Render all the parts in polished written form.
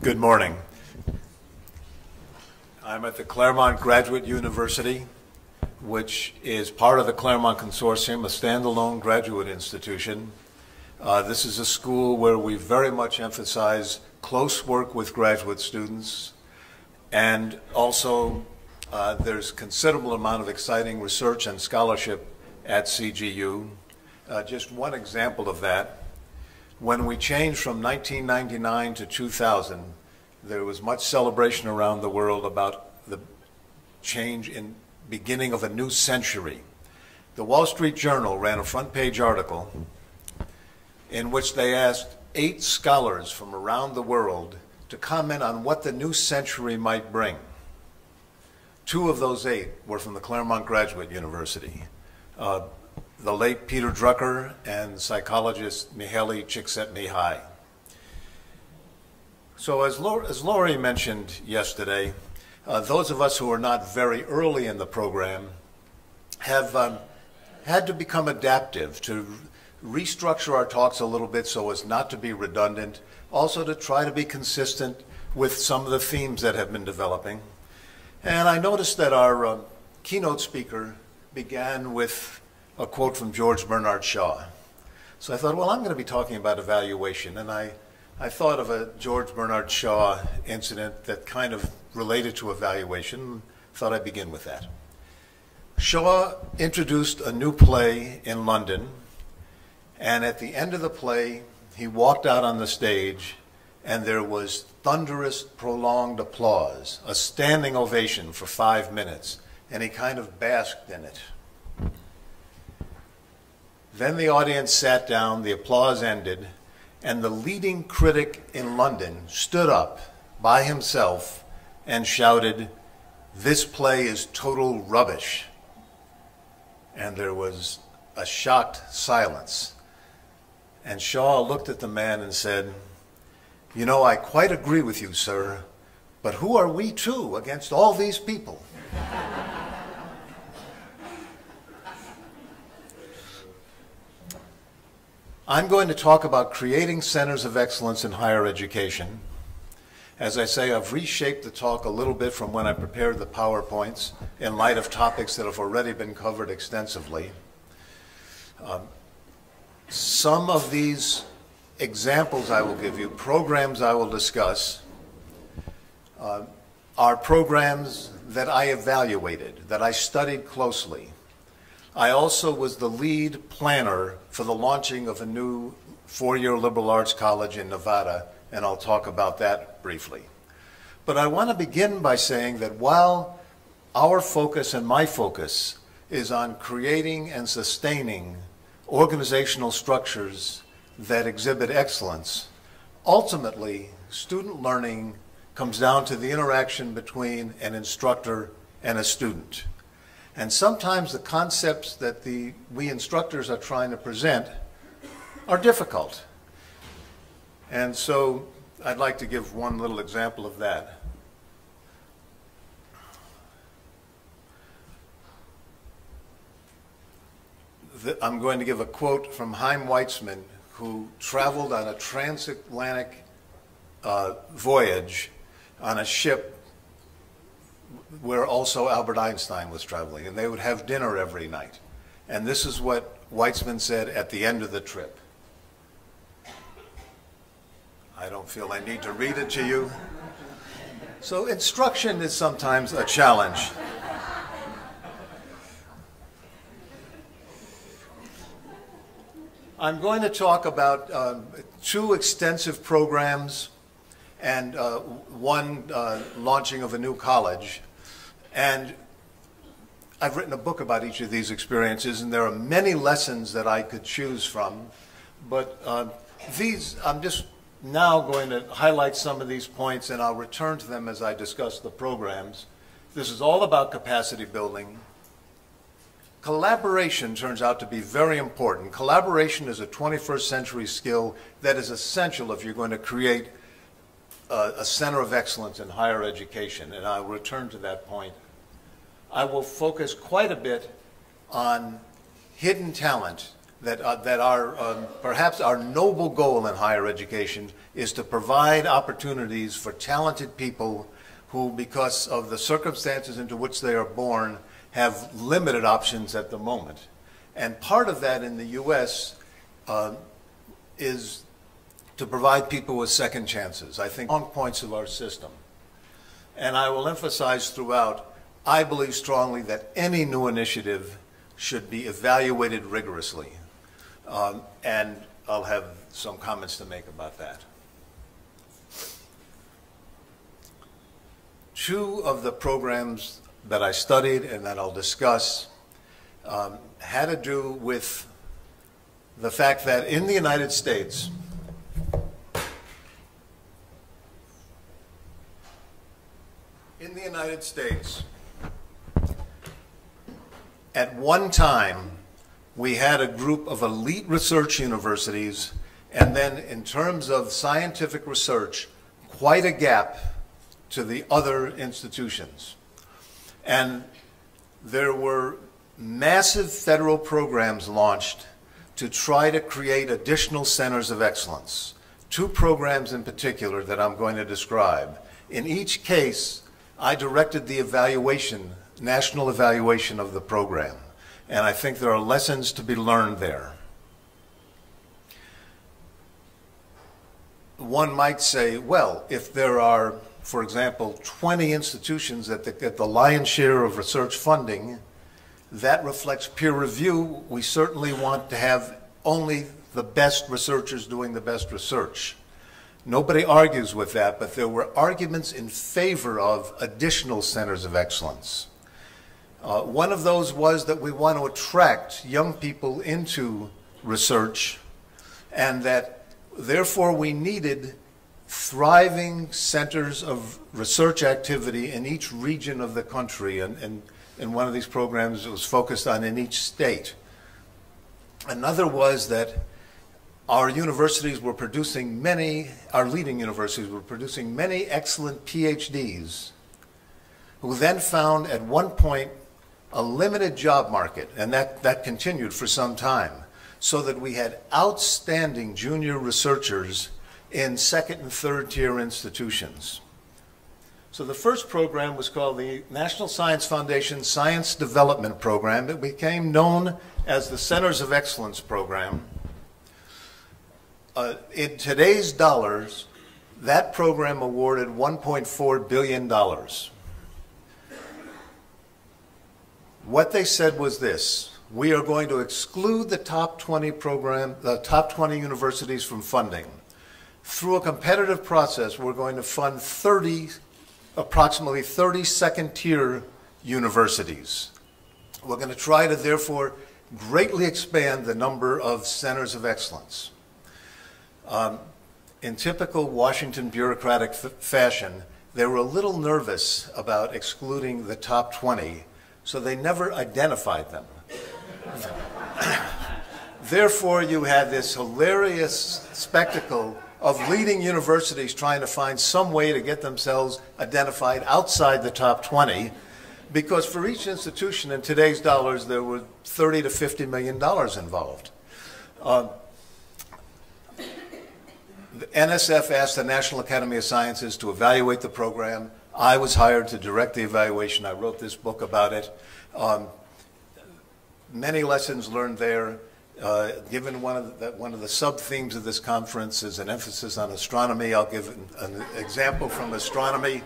Good morning. I'm at the Claremont Graduate University, which is part of the Claremont Consortium, a standalone graduate institution. This is a school where we very much emphasize close work with graduate students, and also there's considerable amount of exciting research and scholarship at CGU. Just one example of that. When we changed from 1999 to 2000, there was much celebration around the world about the change in beginning of a new century. The Wall Street Journal ran a front page article in which they asked 8 scholars from around the world to comment on what the new century might bring. 2 of those 8 were from the Claremont Graduate University. The late Peter Drucker and psychologist Mihaly Csikszentmihalyi. So as Laurie mentioned yesterday, those of us who are not very early in the program have had to become adaptive, to restructure our talks a little bit so as not to be redundant, also to try to be consistent with some of the themes that have been developing. And I noticed that our keynote speaker began with a quote from George Bernard Shaw. So I thought, well, I'm going to be talking about evaluation, and I thought of a George Bernard Shaw incident that kind of related to evaluation. Thought I'd begin with that. Shaw introduced a new play in London, and at the end of the play, he walked out on the stage, and there was thunderous, prolonged applause, a standing ovation for 5 minutes, and he kind of basked in it. Then the audience sat down, the applause ended, and the leading critic in London stood up by himself and shouted, "This play is total rubbish." And there was a shocked silence. And Shaw looked at the man and said, "You know, I quite agree with you, sir, but who are we two against all these people?" I'm going to talk about creating centers of excellence in higher education. As I say, I've reshaped the talk a little bit from when I prepared the PowerPoints in light of topics that have already been covered extensively. Some of these examples I will give you, programs I will discuss, are programs that I evaluated, that I studied closely. I also was the lead planner for the launching of a new 4-year liberal arts college in Nevada, and I'll talk about that briefly. But I want to begin by saying that while our focus and my focus is on creating and sustaining organizational structures that exhibit excellence, ultimately student learning comes down to the interaction between an instructor and a student. And sometimes the concepts that we instructors are trying to present are difficult. And so I'd like to give one little example of that. I'm going to give a quote from Chaim Weizmann, who traveled on a transatlantic voyage on a ship where also Albert Einstein was traveling, and they would have dinner every night. And this is what Weizmann said at the end of the trip. I don't feel I need to read it to you. So instruction is sometimes a challenge. I'm going to talk about 2 extensive programs and one launching of a new college. And I've written a book about each of these experiences, and there are many lessons that I could choose from. But I'm just now going to highlight some of these points, and I'll return to them as I discuss the programs. This is all about capacity building. Collaboration turns out to be very important. Collaboration is a 21st century skill that is essential if you're going to create a center of excellence in higher education, and I'll return to that point. I will focus quite a bit on hidden talent perhaps our noble goal in higher education is to provide opportunities for talented people who, because of the circumstances into which they are born, have limited options at the moment. And part of that in the U.S. Is to provide people with second chances. I think strong points of our system. And I will emphasize throughout, I believe strongly that any new initiative should be evaluated rigorously. And I'll have some comments to make about that. Two of the programs that I studied and that I'll discuss had to do with the fact that in the United States, at one time, we had a group of elite research universities, and then in terms of scientific research, quite a gap to the other institutions. And there were massive federal programs launched to try to create additional centers of excellence. Two programs in particular that I'm going to describe. In each case, I directed the evaluation, national evaluation of the program. And I think there are lessons to be learned there. One might say, well, if there are, for example, 20 institutions that get the lion's share of research funding, that reflects peer review. We certainly want to have only the best researchers doing the best research. Nobody argues with that, but there were arguments in favor of additional centers of excellence. One of those was that we want to attract young people into research, and that therefore we needed thriving centers of research activity in each region of the country. And in one of these programs, it was focused on in each state. Another was that our universities were producing many, our leading universities were producing many excellent PhDs who then found at one point a limited job market, and that continued for some time, so that we had outstanding junior researchers in second and third tier institutions. So the first program was called the National Science Foundation Science Development Program. It became known as the Centers of Excellence Program. In today's dollars, that program awarded $1.4 billion. What they said was this: we are going to exclude the top 20 universities from funding. Through a competitive process, we're going to fund approximately 30 second-tier universities. We're going to try to, therefore, greatly expand the number of centers of excellence. In typical Washington bureaucratic fashion, they were a little nervous about excluding the top 20, so they never identified them. Therefore, you had this hilarious spectacle of leading universities trying to find some way to get themselves identified outside the top 20, because for each institution in today's dollars, there were $30 to $50 million involved. The NSF asked the National Academy of Sciences to evaluate the program. I was hired to direct the evaluation. I wrote this book about it. Many lessons learned there. Given one of the sub-themes of this conference is an emphasis on astronomy, I'll give an example from astronomy.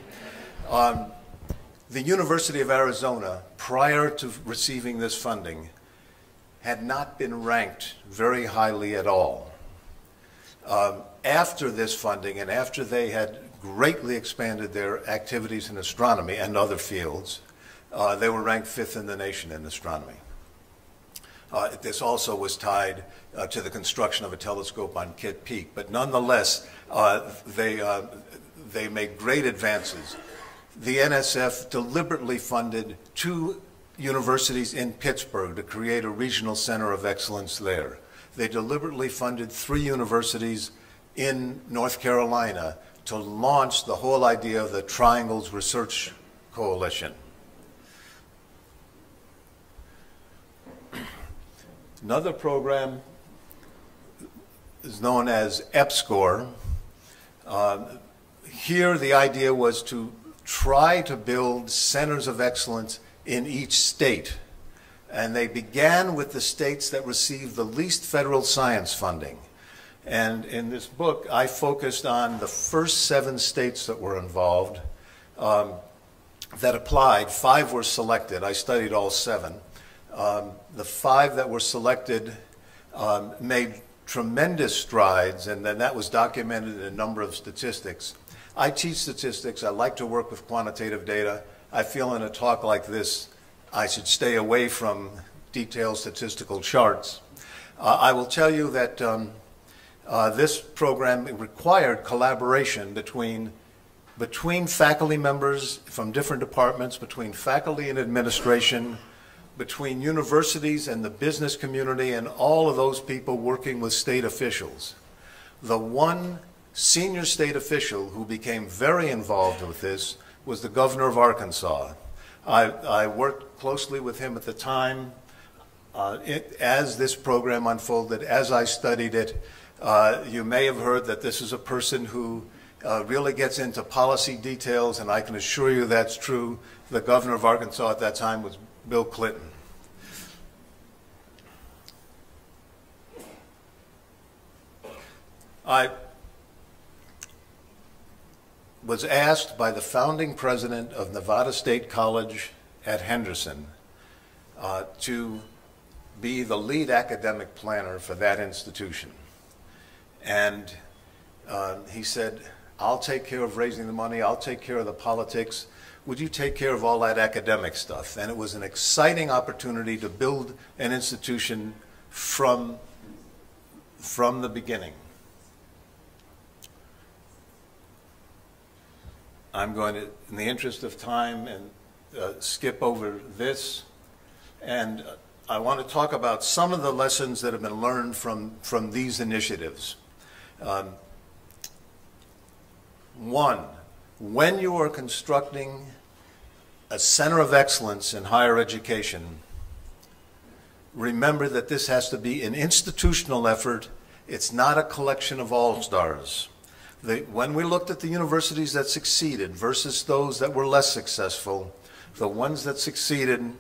The University of Arizona, prior to receiving this funding, had not been ranked very highly at all. After this funding, and after they had greatly expanded their activities in astronomy and other fields, they were ranked 5th in the nation in astronomy. This also was tied to the construction of a telescope on Kitt Peak, but nonetheless, they made great advances. The NSF deliberately funded 2 universities in Pittsburgh to create a regional center of excellence there. They deliberately funded 3 universities in North Carolina to launch the whole idea of the Triangles Research Coalition. Another program is known as Epscor. Here the idea was to try to build centers of excellence in each state. And they began with the states that received the least federal science funding. And in this book, I focused on the first 7 states that were involved, that applied. 5 were selected. I studied all 7. The 5 that were selected made tremendous strides, and then that was documented in a number of statistics. I teach statistics. I like to work with quantitative data. I feel in a talk like this, I should stay away from detailed statistical charts. I will tell you that this program required collaboration between faculty members from different departments, between faculty and administration, between universities and the business community, and all of those people working with state officials. The one senior state official who became very involved with this was the governor of Arkansas. I worked closely with him at the time as this program unfolded, as I studied it. You may have heard that this is a person who really gets into policy details, and I can assure you that's true. The governor of Arkansas at that time was Bill Clinton. I was asked by the founding president of Nevada State College at Henderson to be the lead academic planner for that institution. And he said, I'll take care of raising the money, I'll take care of the politics, would you take care of all that academic stuff? And it was an exciting opportunity to build an institution from the beginning. I'm going to, in the interest of time, and skip over this. And I want to talk about some of the lessons that have been learned from these initiatives. One, when you are constructing a center of excellence in higher education, remember that this has to be an institutional effort. It's not a collection of all-stars. When we looked at the universities that succeeded versus those that were less successful, the ones that succeeded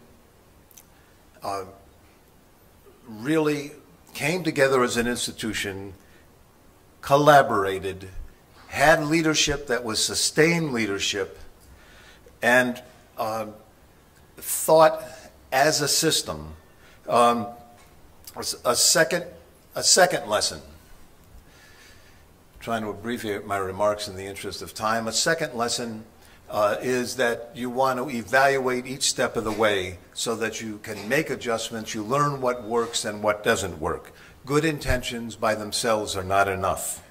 really came together as an institution, collaborated, had leadership that was sustained leadership, and thought as a system. A second lesson. Trying to abbreviate my remarks in the interest of time. A second lesson is that you want to evaluate each step of the way so that you can make adjustments, you learn what works and what doesn't work. Good intentions by themselves are not enough.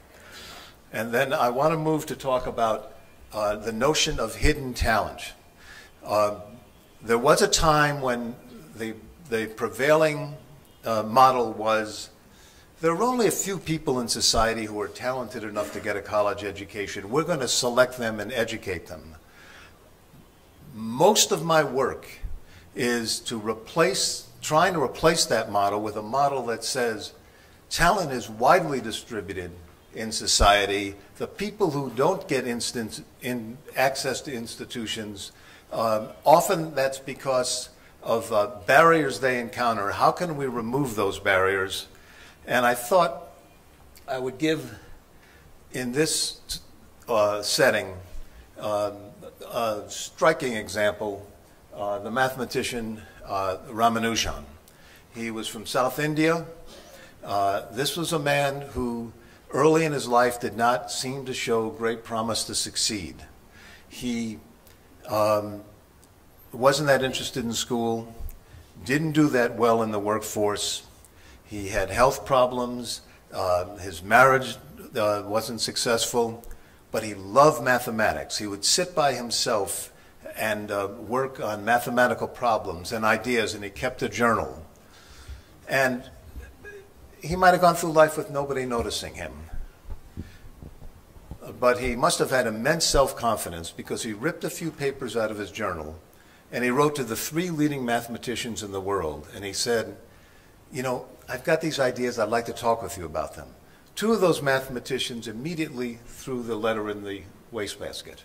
And then I want to move to talk about the notion of hidden talent. There was a time when the prevailing model was there are only a few people in society who are talented enough to get a college education. We're going to select them and educate them. Most of my work is trying to replace that model with a model that says talent is widely distributed in society. The people who don't get access to institutions, often that's because of barriers they encounter. How can we remove those barriers? And I thought I would give, in this setting, a striking example, the mathematician Ramanujan. He was from South India. This was a man who, early in his life, did not seem to show great promise to succeed. He wasn't that interested in school, didn't do that well in the workforce. He had health problems, his marriage wasn't successful, but he loved mathematics. He would sit by himself and work on mathematical problems and ideas, and he kept a journal. And he might have gone through life with nobody noticing him. But he must have had immense self-confidence because he ripped a few papers out of his journal and he wrote to the 3 leading mathematicians in the world, and he said, you know, I've got these ideas, I'd like to talk with you about them. Two of those mathematicians immediately threw the letter in the wastebasket.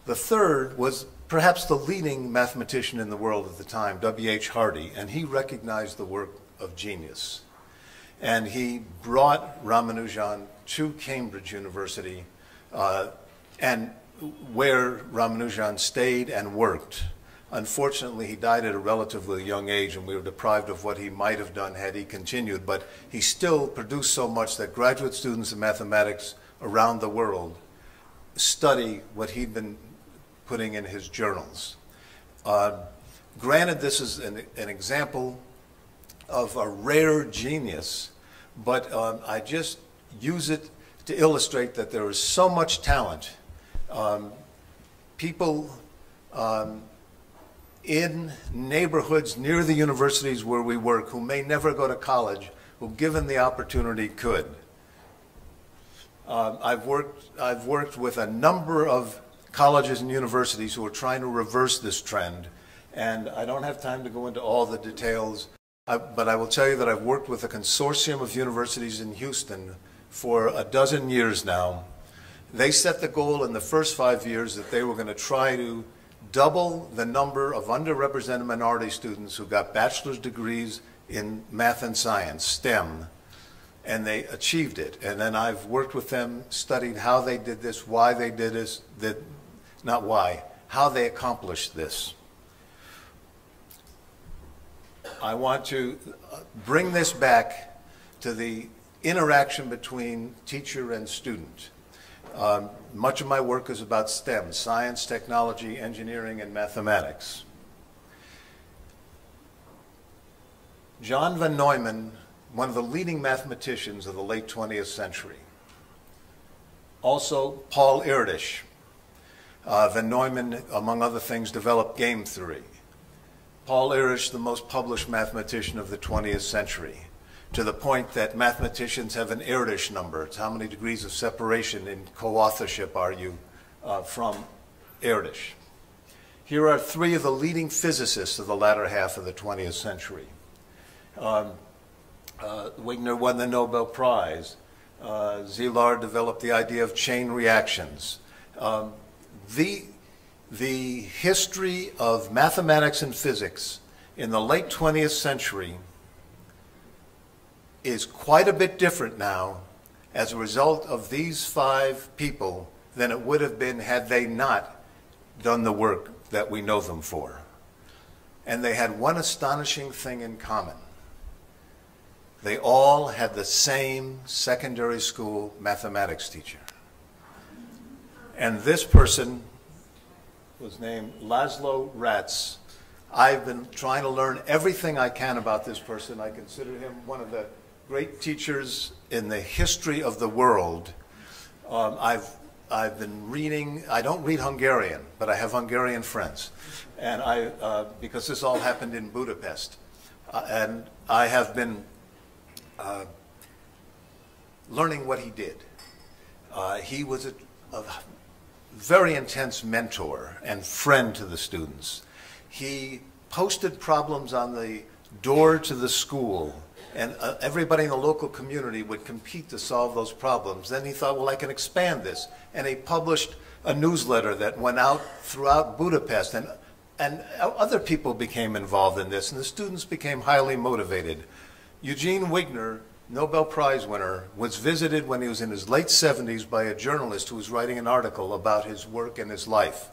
The third was perhaps the leading mathematician in the world at the time, W.H. Hardy, and he recognized the work of genius. And he brought Ramanujan to Cambridge University, and where Ramanujan stayed and worked. Unfortunately, he died at a relatively young age, and we were deprived of what he might have done had he continued, but he still produced so much that graduate students in mathematics around the world study what he'd been putting in his journals. Granted, this is an example of a rare genius, but I just use it to illustrate that there is so much talent. People in neighborhoods near the universities where we work who may never go to college, who given the opportunity could. I've worked with a number of colleges and universities who are trying to reverse this trend, and I don't have time to go into all the details, but I will tell you that I've worked with a consortium of universities in Houston for a dozen years now. They set the goal in the first 5 years that they were going to try to double the number of underrepresented minority students who got bachelor's degrees in math and science, STEM, and they achieved it. And then I've worked with them, studied how they did this, why they did this, not why, how they accomplished this. I want to bring this back to the interaction between teacher and student. Much of my work is about STEM, science, technology, engineering, and mathematics. John von Neumann, one of the leading mathematicians of the late 20th century. Also, Paul Erdős. Von Neumann, among other things, developed game theory. Paul Erdős, the most published mathematician of the 20th century, to the point that mathematicians have an Erdős number. It's how many degrees of separation in co-authorship are you from Erdős. Here are three of the leading physicists of the latter half of the 20th century. Wigner won the Nobel Prize. Szilard developed the idea of chain reactions. The history of mathematics and physics in the late 20th century is quite a bit different now as a result of these five people than it would have been had they not done the work that we know them for. And they had one astonishing thing in common. They all had the same secondary school mathematics teacher. And this person was named Laszlo Ratz. I've been trying to learn everything I can about this person. I consider him one of the great teachers in the history of the world. I've been reading, I don't read Hungarian, but I have Hungarian friends. And because this all happened in Budapest. And I have been learning what he did. He was a very intense mentor and friend to the students. He posted problems on the door to the school, and everybody in the local community would compete to solve those problems. Then he thought, well, I can expand this. And he published a newsletter that went out throughout Budapest, and other people became involved in this, and the students became highly motivated. Eugene Wigner, Nobel Prize winner, was visited when he was in his late 70s by a journalist who was writing an article about his work and his life.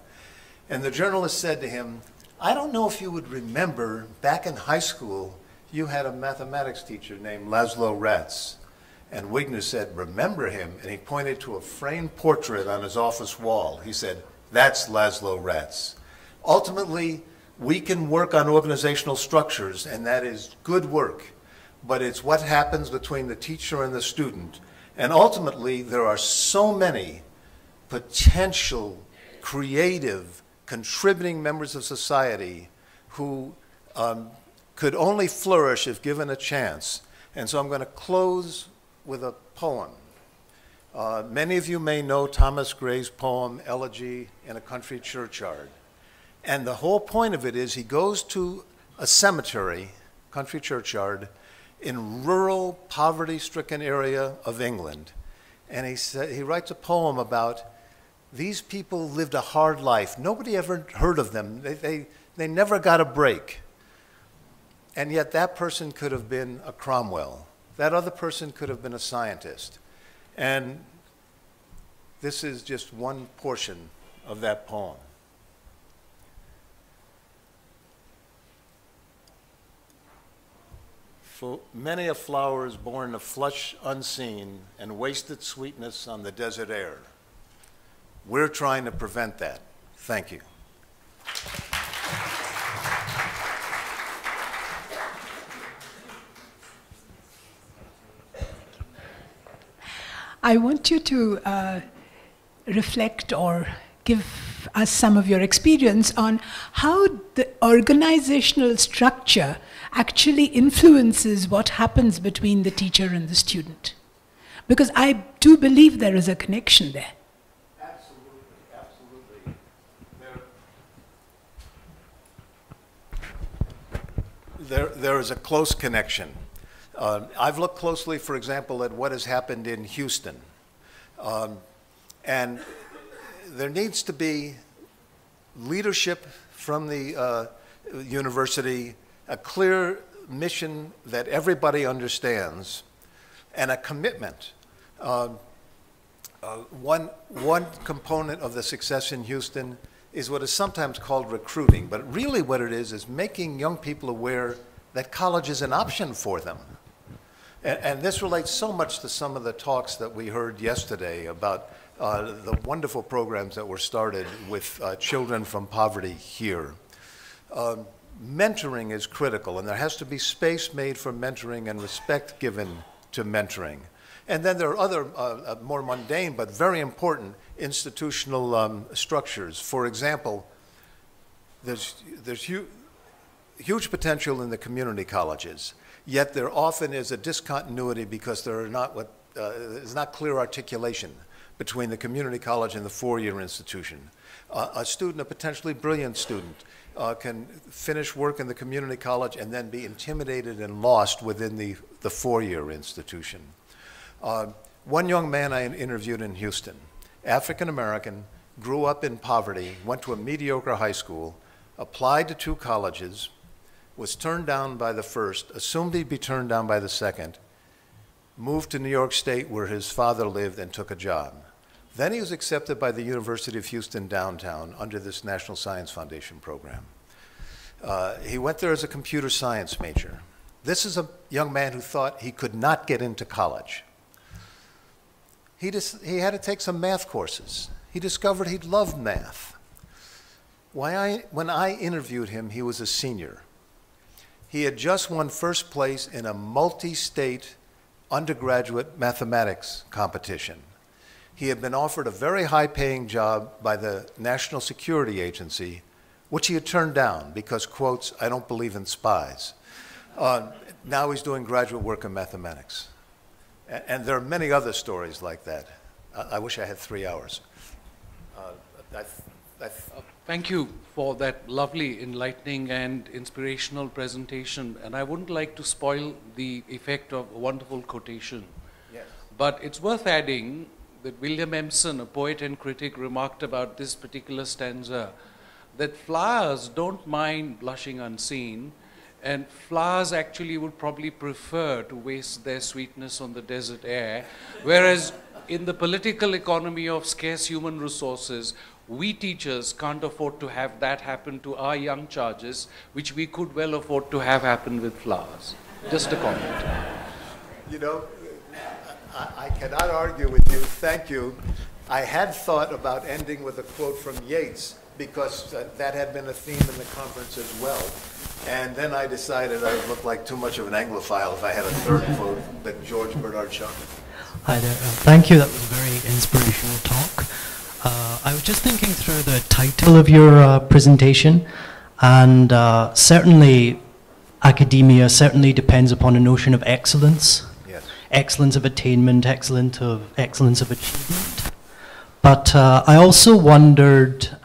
And the journalist said to him, I don't know if you would remember, back in high school, you had a mathematics teacher named Laszlo Ratz. And Wigner said, remember him? And he pointed to a framed portrait on his office wall. He said, that's Laszlo Ratz. Ultimately, we can work on organizational structures, and that is good work. But it's what happens between the teacher and the student. And ultimately, there are so many potential, creative, contributing members of society who could only flourish if given a chance. And so I'm going to close with a poem. Many of you may know Thomas Gray's poem, Elegy in a Country Churchyard. And the whole point of it is he goes to a cemetery country churchyard in rural, poverty-stricken area of England. And he writes a poem about these people lived a hard life. Nobody ever heard of them. They never got a break. And yet that person could have been a Cromwell. That other person could have been a scientist. And this is just one portion of that poem. For many a flower is born of flesh unseen and wasted sweetness on the desert air. We're trying to prevent that. Thank you. I want you to reflect or give us some of your experience on how the organizational structure actually influences what happens between the teacher and the student. Because I do believe there is a connection there. Absolutely, absolutely. There is a close connection. I've looked closely, for example, at what has happened in Houston. And there needs to be leadership from the university, a clear mission that everybody understands, and a commitment. One component of the success in Houston is what is sometimes called recruiting, but really what it is making young people aware that college is an option for them. And this relates so much to some of the talks that we heard yesterday about the wonderful programs that were started with children from poverty here. Mentoring is critical, and there has to be space made for mentoring and respect given to mentoring. And then there are other more mundane but very important institutional structures. For example, there's huge potential in the community colleges, yet there often is a discontinuity because there are not there's not clear articulation between the community college and the four-year institution. A student, a potentially brilliant student, can finish work in the community college and then be intimidated and lost within the four-year institution. One young man I interviewed in Houston, African-American, grew up in poverty, went to a mediocre high school, applied to 2 colleges, was turned down by the first, assumed he'd be turned down by the second, moved to New York State where his father lived and took a job. Then he was accepted by the University of Houston downtown under this National Science Foundation program. He went there as a computer science major. This is a young man who thought he could not get into college. He had to take some math courses. He discovered he loved math. When I interviewed him, he was a senior. He had just won first place in a multi-state undergraduate mathematics competition. He had been offered a very high-paying job by the National Security Agency, which he had turned down because, quotes, "I don't believe in spies." Now he's doing graduate work in mathematics. And there are many other stories like that. I wish I had 3 hours. Thank you for that lovely, enlightening, and inspirational presentation. And I wouldn't like to spoil the effect of a wonderful quotation. Yes. But it's worth adding that William Empson, a poet and critic, remarked about this particular stanza, that flowers don't mind blushing unseen, and flowers actually would probably prefer to waste their sweetness on the desert air, whereas in the political economy of scarce human resources, we teachers can't afford to have that happen to our young charges, which we could well afford to have happen with flowers. Just a comment. You know, I cannot argue with you. Thank you. I had thought about ending with a quote from Yeats because that had been a theme in the conference as well. And then I decided I would look like too much of an Anglophile if I had a third quote that George Bernard Shaw. Hi there. Thank you. That was a very inspirational talk. I was just thinking through the title of your presentation, and certainly academia certainly depends upon a notion of excellence. Yes. Excellence of attainment, excellence of achievement. But I also wondered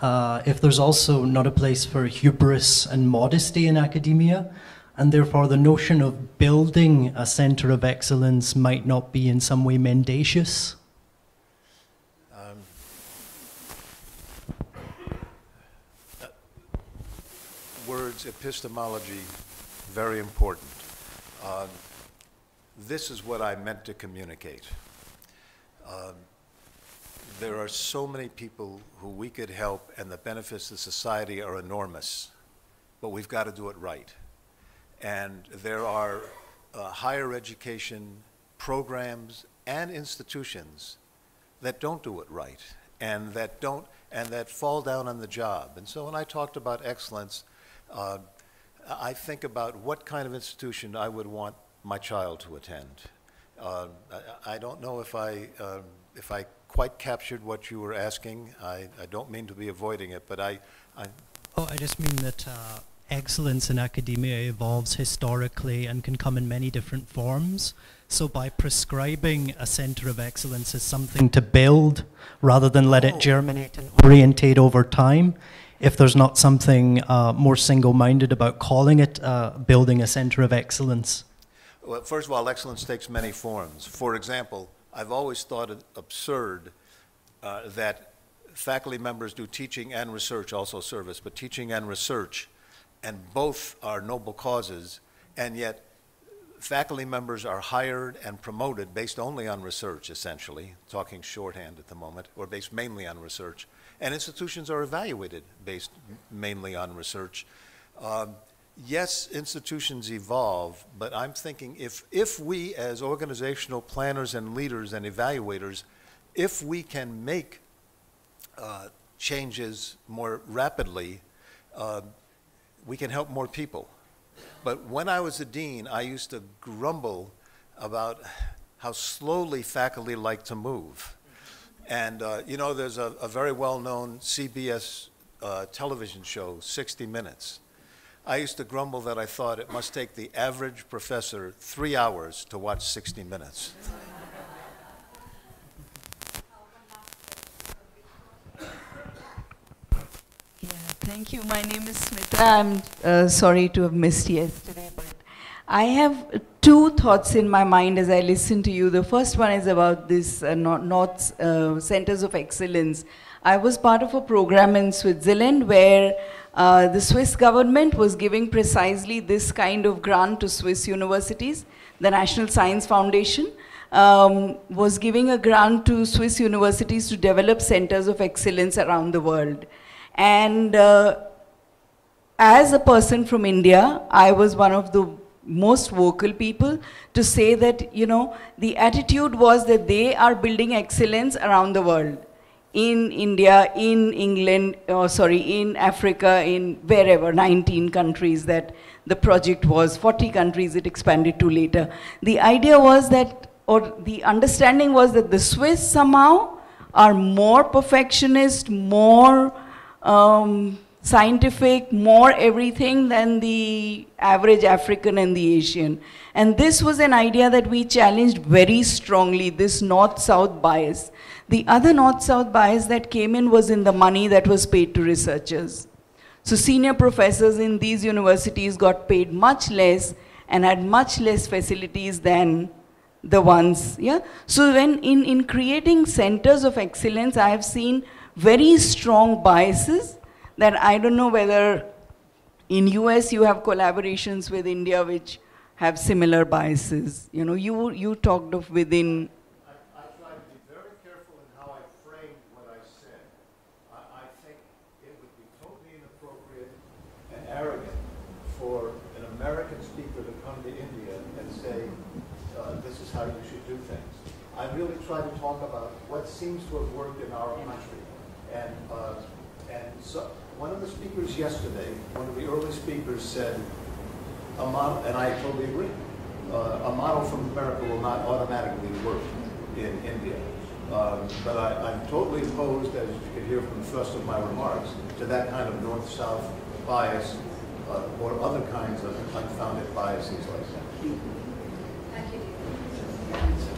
if there's also not a place for hubris and modesty in academia. and therefore the notion of building a center of excellence might not be in some way mendacious? Words, epistemology, very important. This is what I meant to communicate. There are so many people who we could help, and the benefits to society are enormous, but we've got to do it right. And there are higher education programs and institutions that don't do it right, and that fall down on the job. And so when I talked about excellence, I think about what kind of institution I would want my child to attend. I don't know if I quite captured what you were asking. I don't mean to be avoiding it, but I just mean that excellence in academia evolves historically and can come in many different forms. So by prescribing a center of excellence as something to build, rather than let it germinate and orientate over time, if there's not something more single-minded about calling it building a center of excellence? Well, first of all, excellence takes many forms. For example, I've always thought it absurd that faculty members do teaching and research, also service, but teaching and research, and both are noble causes, and yet faculty members are hired and promoted based only on research, essentially, talking shorthand at the moment, or based mainly on research, and institutions are evaluated based mainly on research. Yes, institutions evolve, but I'm thinking if we as organizational planners and leaders and evaluators, if we can make changes more rapidly, we can help more people. But when I was a dean, I used to grumble about how slowly faculty like to move. And you know, there's a very well-known CBS television show, 60 Minutes. I used to grumble that I thought it must take the average professor 3 hours to watch 60 Minutes. Yeah, thank you. My name is Smita. I'm sorry to have missed yesterday, but I have two thoughts in my mind as I listen to you. The first one is about this centers of excellence. I was part of a program in Switzerland where the Swiss government was giving precisely this kind of grant to Swiss universities. The National Science Foundation was giving a grant to Swiss universities to develop centers of excellence around the world. And as a person from India, I was one of the most vocal people to say that, you know, the attitude was that they are building excellence around the world. In India, in England, in Africa, in wherever, 19 countries that the project was, 40 countries it expanded to later. The idea was that, or the understanding was that the Swiss somehow are more perfectionist, more scientific, more everything than the average African and the Asian. And this was an idea that we challenged very strongly, this north-south bias. The other north-south bias that came in was in the money that was paid to researchers. So senior professors in these universities got paid much less and had much less facilities than the ones, yeah? So when in creating centers of excellence, I have seen very strong biases that I don't know whether in US you have collaborations with India which have similar biases. You know, you talked of within. I try to be very careful in how I frame what I said. I think it would be totally inappropriate and arrogant for an American speaker to come to India and say, this is how you should do things. I really try to talk about what seems to have worked in our country. And so one of the speakers yesterday, one of the early speakers said, a model, and I totally agree, a model from America will not automatically work in India. But I'm totally opposed, as you can hear from the thrust of my remarks, to that kind of north-south bias or other kinds of unfounded biases like that. Thank you.